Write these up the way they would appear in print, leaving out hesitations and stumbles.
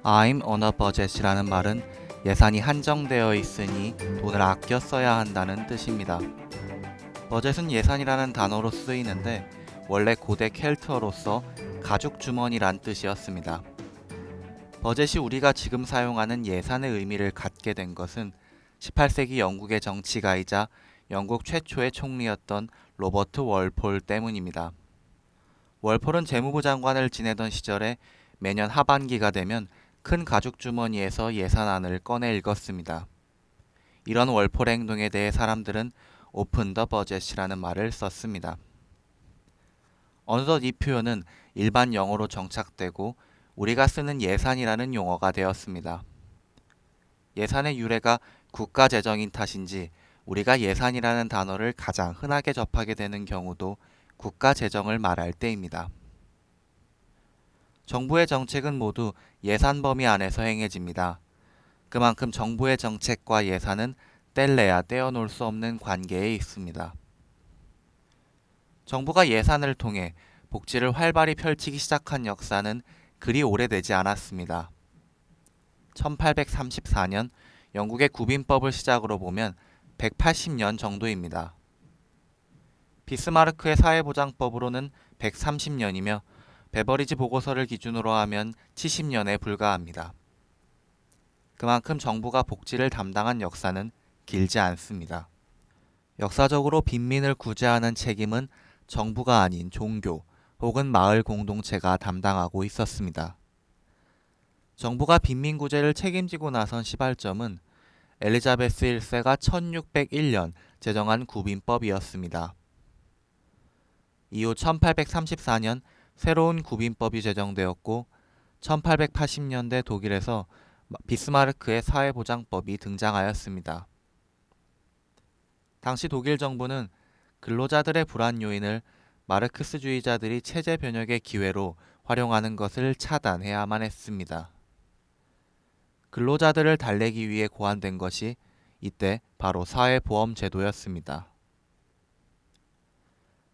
I'm on a budget이라는 말은 예산이 한정되어 있으니 돈을 아껴 써야 한다는 뜻입니다. 버젯은 예산이라는 단어로 쓰이는데 원래 고대 켈트어로서 가죽 주머니란 뜻이었습니다. 버젯이 우리가 지금 사용하는 예산의 의미를 갖게 된 것은 18세기 영국의 정치가이자 영국 최초의 총리였던 로버트 월폴 때문입니다. 월폴은 재무부 장관을 지내던 시절에 매년 하반기가 되면 큰 가죽 주머니에서 예산안을 꺼내 읽었습니다. 이런 월폴 행동에 대해 사람들은 오픈 더 버젯이라는 말을 썼습니다. 어느덧 이 표현은 일반 영어로 정착되고 우리가 쓰는 예산이라는 용어가 되었습니다. 예산의 유래가 국가 재정인 탓인지 우리가 예산이라는 단어를 가장 흔하게 접하게 되는 경우도 국가 재정을 말할 때입니다. 정부의 정책은 모두 예산 범위 안에서 행해집니다. 그만큼 정부의 정책과 예산은 뗄래야 떼어놓을 수 없는 관계에 있습니다. 정부가 예산을 통해 복지를 활발히 펼치기 시작한 역사는 그리 오래되지 않았습니다. 1834년 영국의 구빈법을 시작으로 보면 180년 정도입니다. 비스마르크의 사회보장법으로는 130년이며 베버리지 보고서를 기준으로 하면 70년에 불과합니다. 그만큼 정부가 복지를 담당한 역사는 길지 않습니다. 역사적으로 빈민을 구제하는 책임은 정부가 아닌 종교 혹은 마을 공동체가 담당하고 있었습니다. 정부가 빈민 구제를 책임지고 나선 시발점은 엘리자베스 1세가 1601년 제정한 구빈법이었습니다. 이후 1834년 새로운 구빈법이 제정되었고 1880년대 독일에서 비스마르크의 사회보장법이 등장하였습니다. 당시 독일 정부는 근로자들의 불안 요인을 마르크스주의자들이 체제 변혁의 기회로 활용하는 것을 차단해야만 했습니다. 근로자들을 달래기 위해 고안된 것이 이때 바로 사회보험제도였습니다.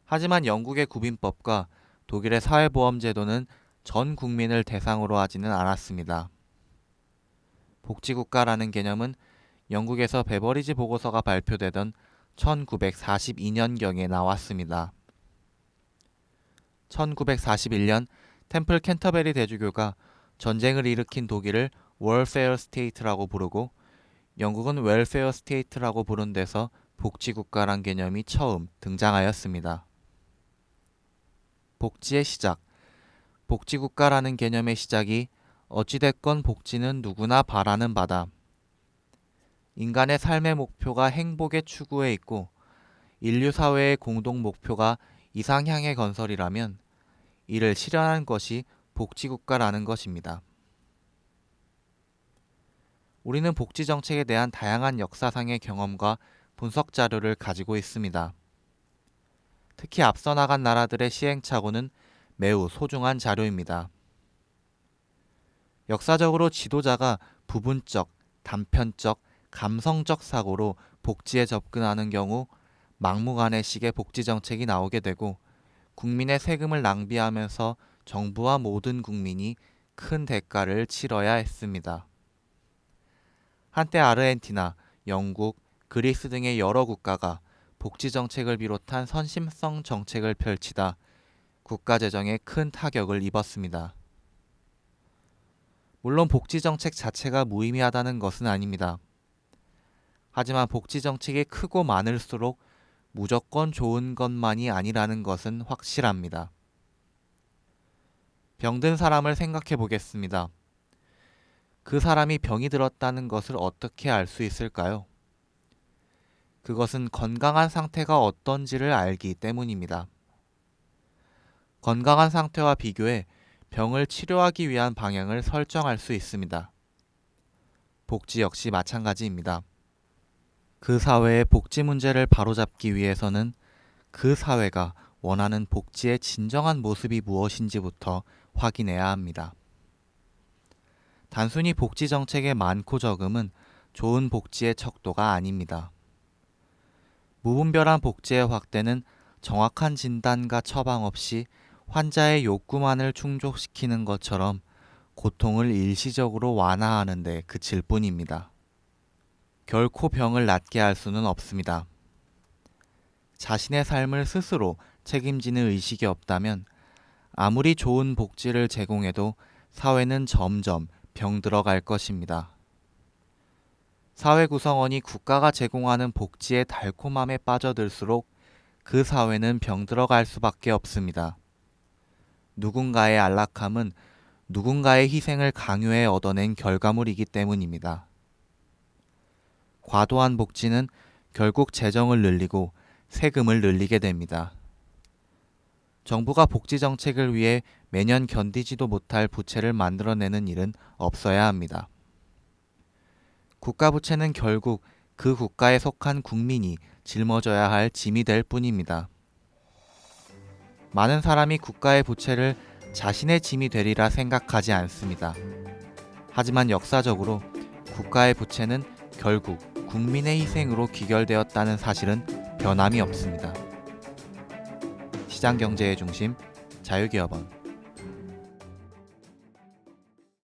하지만 영국의 구빈법과 독일의 사회보험제도는 전 국민을 대상으로 하지는 않았습니다. 복지국가라는 개념은 영국에서 베버리지 보고서가 발표되던 1942년경에 나왔습니다. 1941년 템플 캔터베리 대주교가 전쟁을 일으킨 독일을 월페어 스테이트라고 부르고 영국은 웰페어 스테이트라고 부른 데서 복지국가란 개념이 처음 등장하였습니다. 복지의 시작, 복지국가라는 개념의 시작이 어찌됐건 복지는 누구나 바라는 바다. 인간의 삶의 목표가 행복의 추구에 있고 인류 사회의 공동 목표가 이상향의 건설이라면 이를 실현한 것이 복지국가라는 것입니다. 우리는 복지정책에 대한 다양한 역사상의 경험과 분석 자료를 가지고 있습니다. 특히 앞서 나간 나라들의 시행착오는 매우 소중한 자료입니다. 역사적으로 지도자가 부분적, 단편적, 감성적 사고로 복지에 접근하는 경우 막무가내식의 복지정책이 나오게 되고 국민의 세금을 낭비하면서 정부와 모든 국민이 큰 대가를 치러야 했습니다. 한때 아르헨티나, 영국, 그리스 등의 여러 국가가 복지정책을 비롯한 선심성 정책을 펼치다 국가 재정에 큰 타격을 입었습니다. 물론 복지정책 자체가 무의미하다는 것은 아닙니다. 하지만 복지정책이 크고 많을수록 무조건 좋은 것만이 아니라는 것은 확실합니다. 병든 사람을 생각해 보겠습니다. 그 사람이 병이 들었다는 것을 어떻게 알 수 있을까요? 그것은 건강한 상태가 어떤지를 알기 때문입니다. 건강한 상태와 비교해 병을 치료하기 위한 방향을 설정할 수 있습니다. 복지 역시 마찬가지입니다. 그 사회의 복지 문제를 바로잡기 위해서는 그 사회가 원하는 복지의 진정한 모습이 무엇인지부터 확인해야 합니다. 단순히 복지 정책의 많고 적음은 좋은 복지의 척도가 아닙니다. 무분별한 복지의 확대는 정확한 진단과 처방 없이 환자의 욕구만을 충족시키는 것처럼 고통을 일시적으로 완화하는 데 그칠 뿐입니다. 결코 병을 낫게 할 수는 없습니다. 자신의 삶을 스스로 책임지는 의식이 없다면 아무리 좋은 복지를 제공해도 사회는 점점 병들어갈 것입니다. 사회 구성원이 국가가 제공하는 복지의 달콤함에 빠져들수록 그 사회는 병들어갈 수밖에 없습니다. 누군가의 안락함은 누군가의 희생을 강요해 얻어낸 결과물이기 때문입니다. 과도한 복지는 결국 재정을 늘리고 세금을 늘리게 됩니다. 정부가 복지 정책을 위해 매년 견디지도 못할 부채를 만들어내는 일은 없어야 합니다. 국가 부채는 결국 그 국가에 속한 국민이 짊어져야 할 짐이 될 뿐입니다. 많은 사람이 국가의 부채를 자신의 짐이 되리라 생각하지 않습니다. 하지만 역사적으로 국가의 부채는 결국 국민의 희생으로 귀결되었다는 사실은 변함이 없습니다. 시장경제의 중심, 자유기업원.